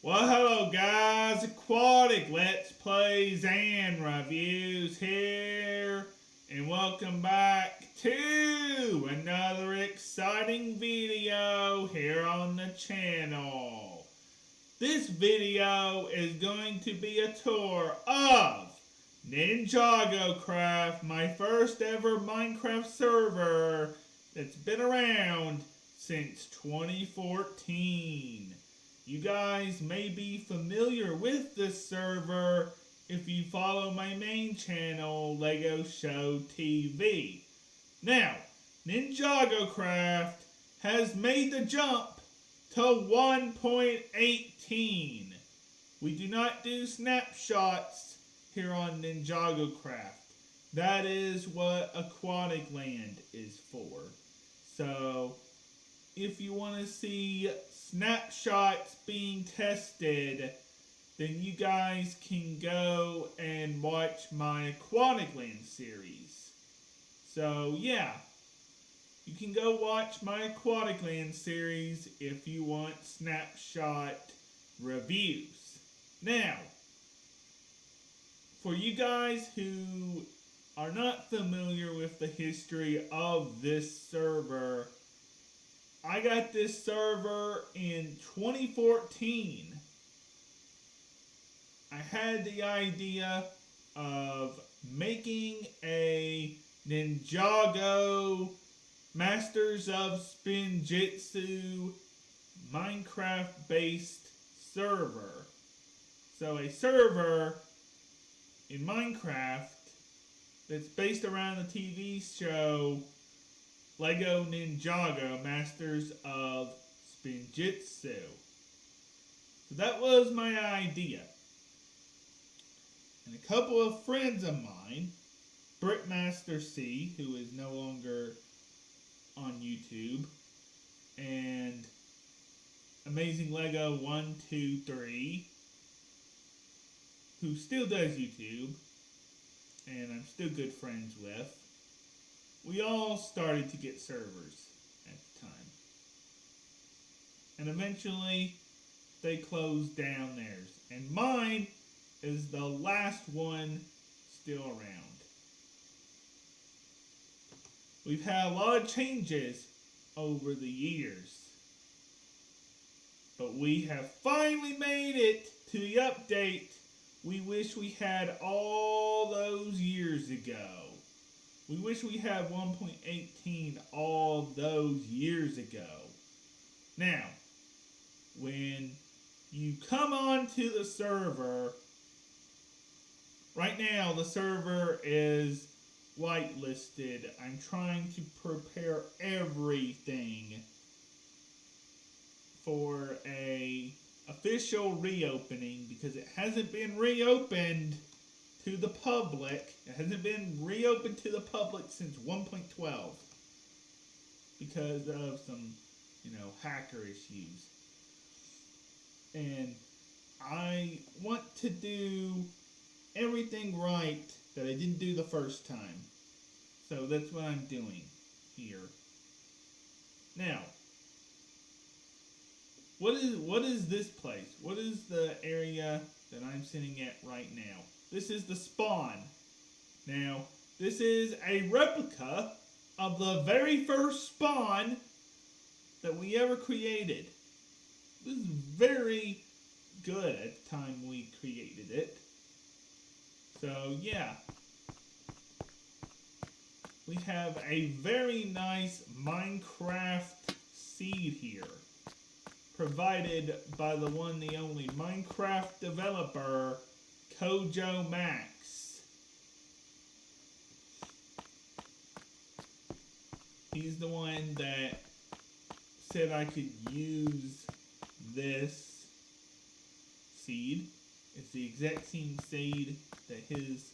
Well, hello guys, Aquatic Let's Plays and Reviews here, and welcome back to another exciting video here on the channel. This video is going to be a tour of NinjagoCraft, my first ever Minecraft server that's been around since 2014. You guys may be familiar with this server if you follow my main channel, Lego Show TV. Now, NinjagoCraft has made the jump to 1.18. We do not do snapshots here on NinjagoCraft. That is what Aquatic Land is for. So, if you want to see snapshots being tested, then you guys can go and watch my Aquatic Land series. So yeah, you can go watch my Aquatic Land series if you want snapshot reviews. Now, for you guys who are not familiar with the history of this server, I got this server in 2014. I had the idea of making a Ninjago Masters of Spinjitzu Minecraft based server. So a server in Minecraft that's based around the TV show Lego Ninjago Masters of Spinjitzu. So that was my idea. And a couple of friends of mine, Brickmaster C, who is no longer on YouTube, and Amazing Lego 123, who still does YouTube, and I'm still good friends with, we all started to get servers at the time. And eventually, they closed down theirs. And mine is the last one still around. We've had a lot of changes over the years. But we have finally made it to the update we wish we had all those years ago. We wish we had 1.18 all those years ago. Now, when you come onto the server, right now the server is whitelisted. I'm trying to prepare everything for a official reopening because it hasn't been reopened to the public. It hasn't been reopened to the public since 1.12 because of some, hacker issues. And I want to do everything right that I didn't do the first time. So that's what I'm doing here. Now, what is this place? What is the area that I'm sitting at right now? This is the spawn. Now, this is a replica of the very first spawn that we ever created. This is very good at the time we created it. So, yeah. We have a very nice Minecraft seed here, provided by the one, the only Minecraft developer, Kojo Max. He's the one that said I could use this seed. It's the exact same seed that his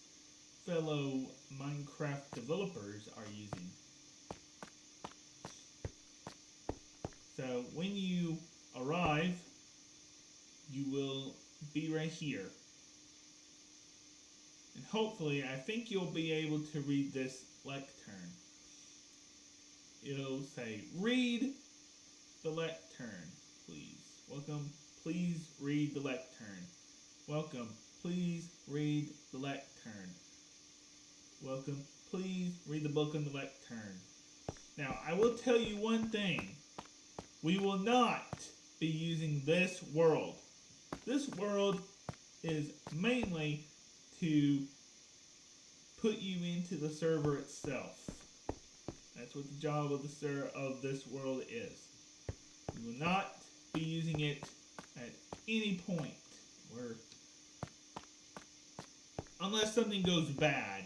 fellow Minecraft developers are using. So when you arrive, you will be right here. And hopefully, I think you'll be able to read this lectern. It'll say, read the lectern, please. Welcome, please read the lectern. Welcome, please read the lectern. Welcome, please read the book on the lectern. Now, I will tell you one thing. We will not be using this world. This world is mainly to put you into the server itself. That's what the job of this world is. We will not be using it at any point unless something goes bad,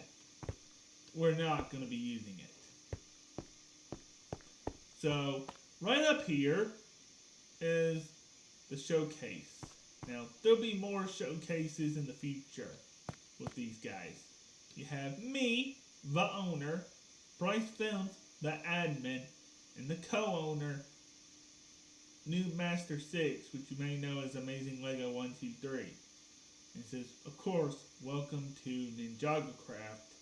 we're not going to be using it. So, right up here is the showcase. Now, there'll be more showcases in the future with these guys. You have me, the owner, Bryce Films, the admin, and the co-owner, Noob Master 6, which you may know as Amazing Lego 123. And it says, of course, welcome to NinjagoCraft.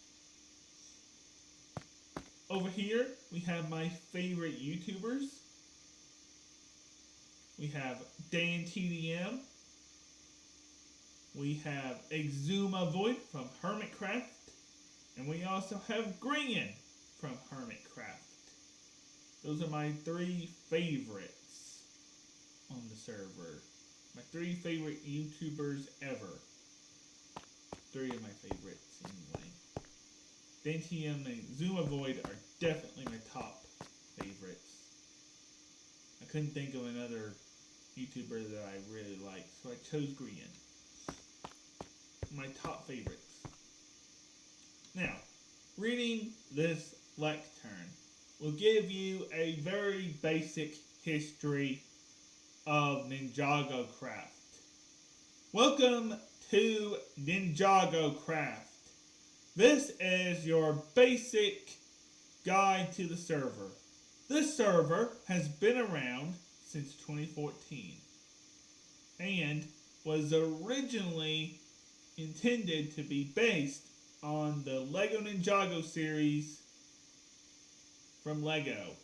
Over here, we have my favorite YouTubers. We have Dan TDM. We have Exuma Void from Hermitcraft. And we also have Green from Hermitcraft. Those are my 3 favorites on the server. My 3 favorite YouTubers ever. 3 of my favorites, anyway. Dan TDM and Exuma Void are definitely my top favorites. I couldn't think of another YouTuber that I really liked, so I chose Green. My top favorites. Now, reading this lectern will give you a very basic history of NinjagoCraft. Welcome to NinjagoCraft. This is your basic guide to the server. This server has been around since 2014 and was originally intended to be based on the Lego Ninjago series from Lego.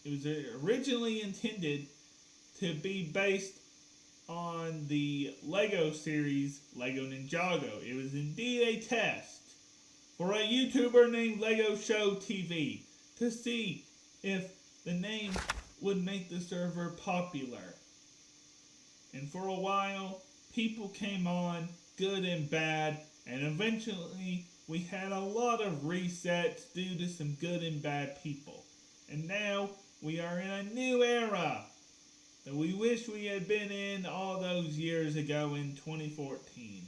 It was originally intended to be based on the Lego series Lego Ninjago. It was indeed a test for a YouTuber named Lego Show TV to see if the name would make the server popular. And for a while, people came on, good and bad, and eventually we had a lot of resets due to some good and bad people. And now we are in a new era that we wish we had been in all those years ago in 2014.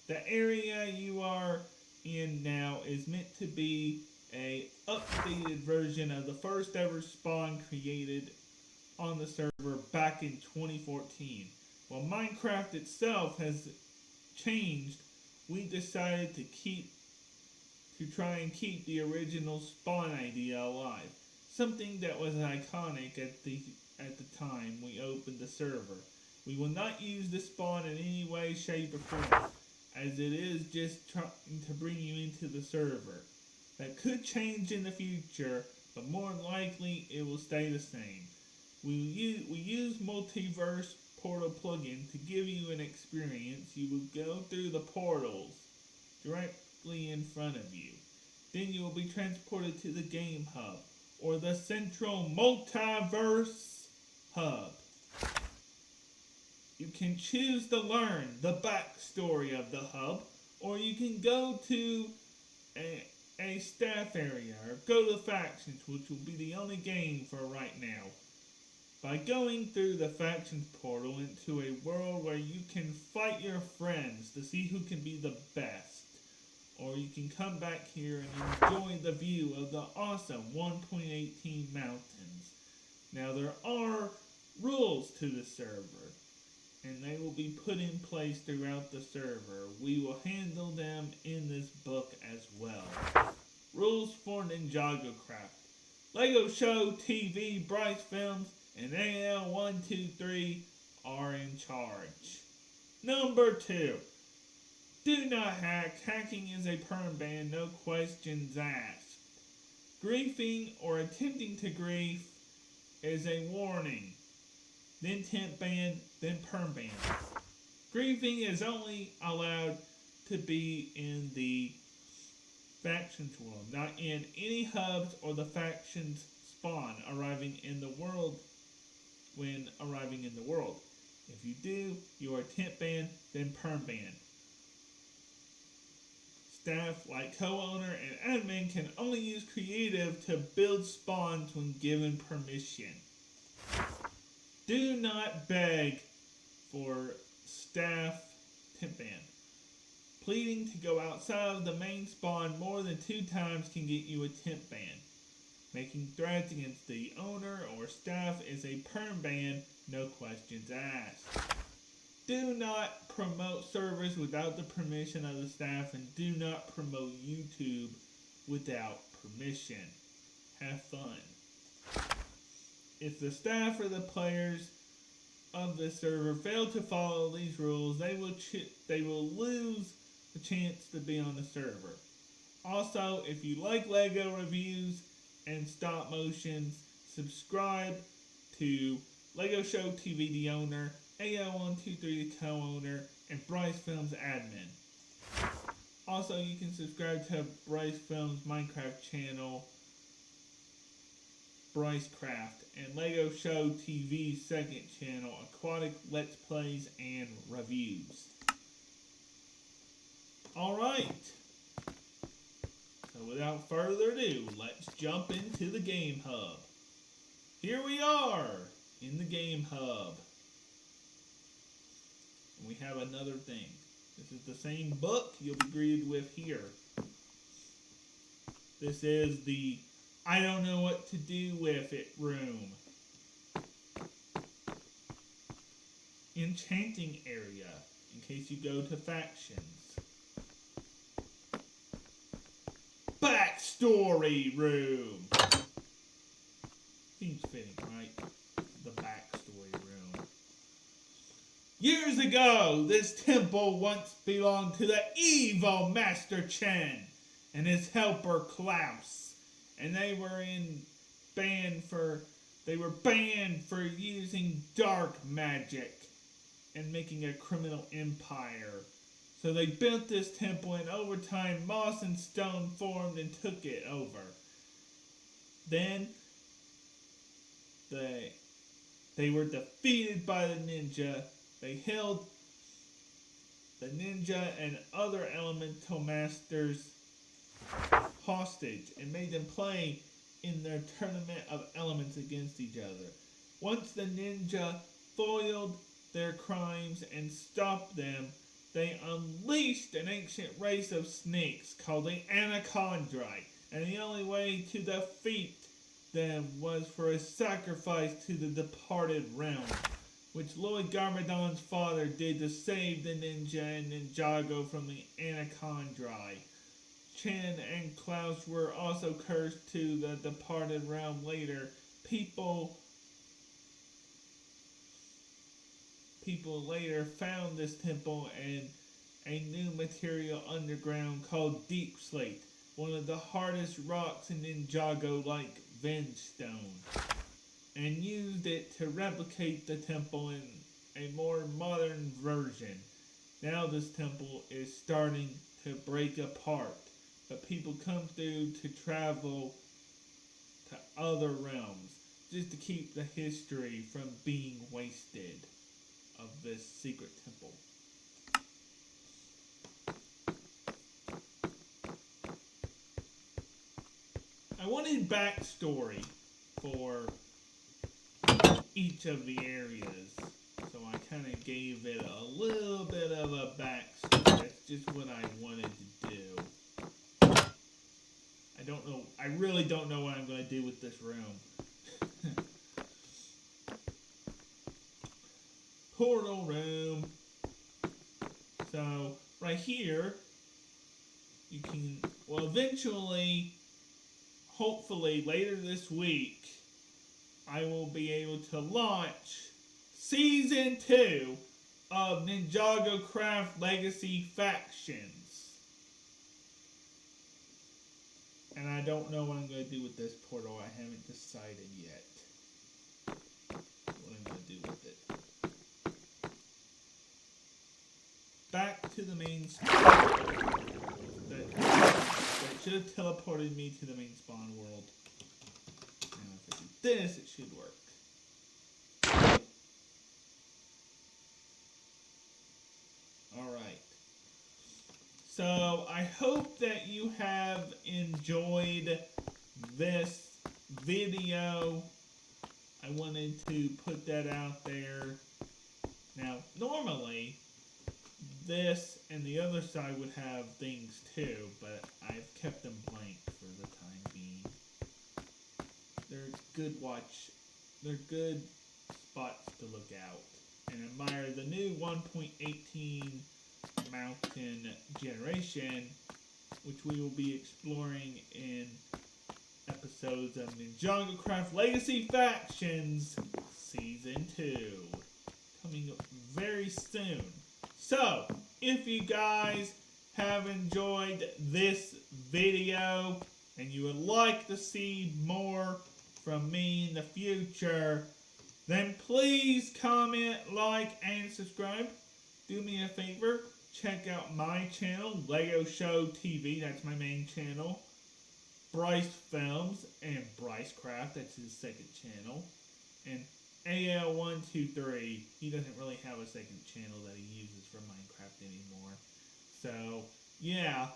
The area you are in now is meant to be a updated version of the first ever spawn created on the server back in 2014. While Minecraft itself has changed, we decided to try and keep the original spawn idea alive. Something that was iconic at the time we opened the server. We will not use the spawn in any way, shape, or form, as it is just trying to bring you into the server. That could change in the future, but more likely it will stay the same. We use Multiverse Portal plugin to give you an experience. You will go through the portals directly in front of you. Then you will be transported to the game hub, or the central multiverse hub. You can choose to learn the backstory of the hub, or you can go to a staff area, or go to factions, which will be the only game for right now. By going through the factions portal into a world where you can fight your friends to see who can be the best. Or you can come back here and enjoy the view of the awesome 1.18 mountains. Now there are rules to the server, and they will be put in place throughout the server. We will handle them in this book as well. Rules for NinjagoCraft. Lego Show TV, Bryce Films, and AL123 are in charge. Number 2. Do not hack. Hacking is a perm ban, no questions asked. Griefing or attempting to grief is a warning. then temp ban, then perm ban. Griefing is only allowed to be in the factions world, not in any hubs or the factions spawn arriving in the world when arriving in the world. If you do, you are temp ban, then perm ban. Staff like co-owner and admin can only use creative to build spawns when given permission. Do not beg for staff temp ban. Pleading to go outside of the main spawn more than 2 times can get you a temp ban. Making threats against the owner or staff is a perm ban, no questions asked. Do not promote servers without the permission of the staff, and do not promote YouTube without permission. Have fun. If the staff or the players of the server fail to follow these rules, they will lose the chance to be on the server. Also, if you like LEGO reviews and stop motions, subscribe to LEGO Show TV the owner, AO123 the co-owner, and Bryce Films admin. Also, you can subscribe to Bryce Films Minecraft channel, BryceCraft, and LEGO Show TV second channel, Aquatic Let's Plays and Reviews. Alright, so without further ado, let's jump into the Game Hub. Here we are in the Game Hub. And we have another thing. This is the same book you'll be greeted with here. This is the I don't know what to do with it room. Enchanting area, in case you go to factions. Backstory room. Seems fitting, right? The backstory room. Years ago, this temple once belonged to the evil Master Chen and his helper Klaus, and they were banned for using dark magic and making a criminal empire. So they built this temple, and over time, moss and stone formed and took it over. Then they were defeated by the ninja. They held the ninja and other elemental masters hostage and made them play in their tournament of elements against each other. Once the ninja foiled their crimes and stopped them, they unleashed an ancient race of snakes called the Anacondrae, and the only way to defeat them was for a sacrifice to the departed realm, which Lloyd Garmadon's father did to save the ninja and Ninjago from the Anacondrae. Chen and Klaus were also cursed to the departed realm later. People later found this temple and a new material underground called Deep Slate, one of the hardest rocks in Ninjago like Vengestone, and used it to replicate the temple in a more modern version. Now this temple is starting to break apart, but people come through to travel to other realms just to keep the history from being wasted of this secret temple. I wanted backstory for each of the areas, so I kind of gave it a little bit of a backstory. That's just what I wanted to do. I really don't know what I'm going to do with this room. Portal room. So, right here, you can, well, eventually, hopefully later this week, I will be able to launch Season 2 of NinjagoCraft Legacy Factions. And I don't know what I'm going to do with this portal. I haven't decided yet what I'm going to do with it. back to the main spawn. That should have teleported me to the main spawn world. Now if I do this, it should work. Alright. So, I hope that you have enjoyed this video. I wanted to put that out there. Now, normally, this and the other side would have things too, but I've kept them blank for the time being. They're good spots to look out and admire the new 1.18 mountain generation, which we will be exploring in episodes of NinjagoCraft Legacy Factions Season 2, coming up very soon. So, if you guys have enjoyed this video and you would like to see more from me in the future, then please comment, like, and subscribe. Do me a favor, check out my channel, Lego Show TV, that's my main channel. Bryce Films and Bryce Craft, that's his second channel. And AL123, he doesn't really have a second channel that he uses for Minecraft anymore. So, yeah.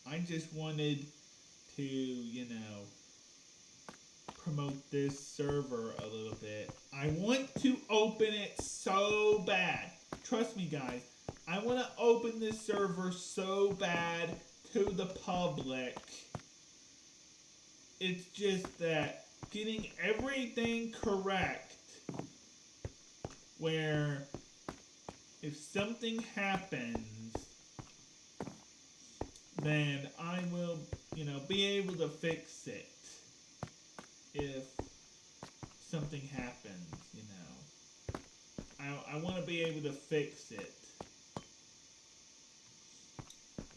I just wanted to, promote this server a little bit. I want to open it so bad. Trust me, guys. I want to open this server so bad to the public. It's just that getting everything correct, where if something happens, then I will, be able to fix it. If something happens, I want to be able to fix it.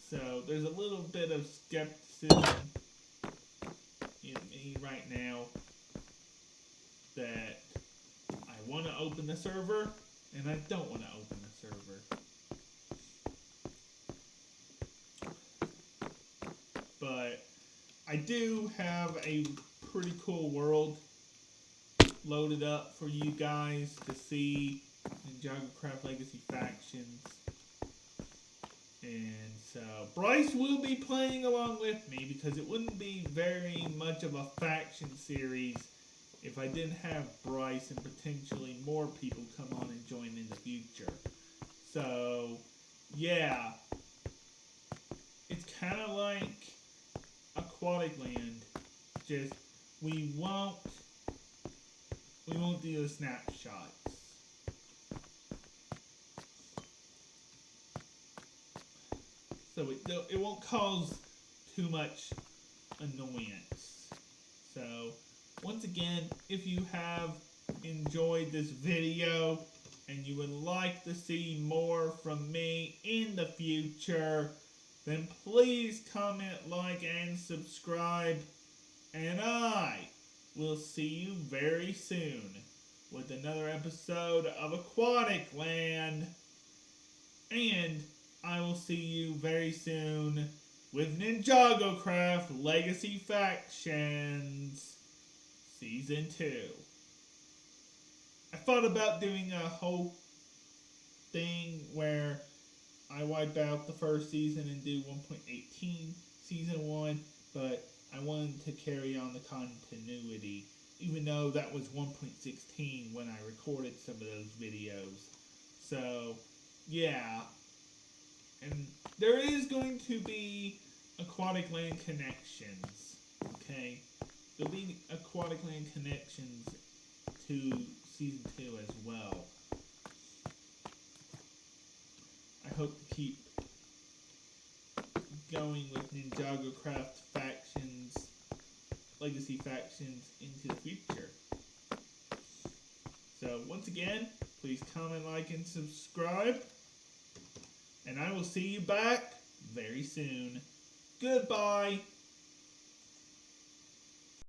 So there's a little bit of skepticism in me right now that I want to open the server and I don't want to open the server. But I do have a pretty cool world loaded up for you guys to see in NinjagoCraft Legacy Factions. And so Bryce will be playing along with me because it wouldn't be very much of a faction series if I didn't have Bryce and potentially more people come on and join in the future. So, yeah. It's kind of like Aquatic Land. Just, we won't do the snapshots. So it won't cause too much annoyance. So, once again, if you have enjoyed this video and you would like to see more from me in the future, then please comment, like, and subscribe. And I will see you very soon with another episode of Aquatic Land. And I will see you very soon with NinjagoCraft Legacy Factions Season 2. I thought about doing a whole thing where I wipe out the first season and do 1.18 Season 1, but I wanted to carry on the continuity, even though that was 1.16 when I recorded some of those videos. So, yeah. And there is going to be Aquatic Land connections, okay? There'll be Aquatic Land connections to Season 2 as well. I hope to keep going with NinjagoCraft Factions, Legacy Factions into the future. So, once again, please comment, like, and subscribe. And I will see you back very soon. Goodbye.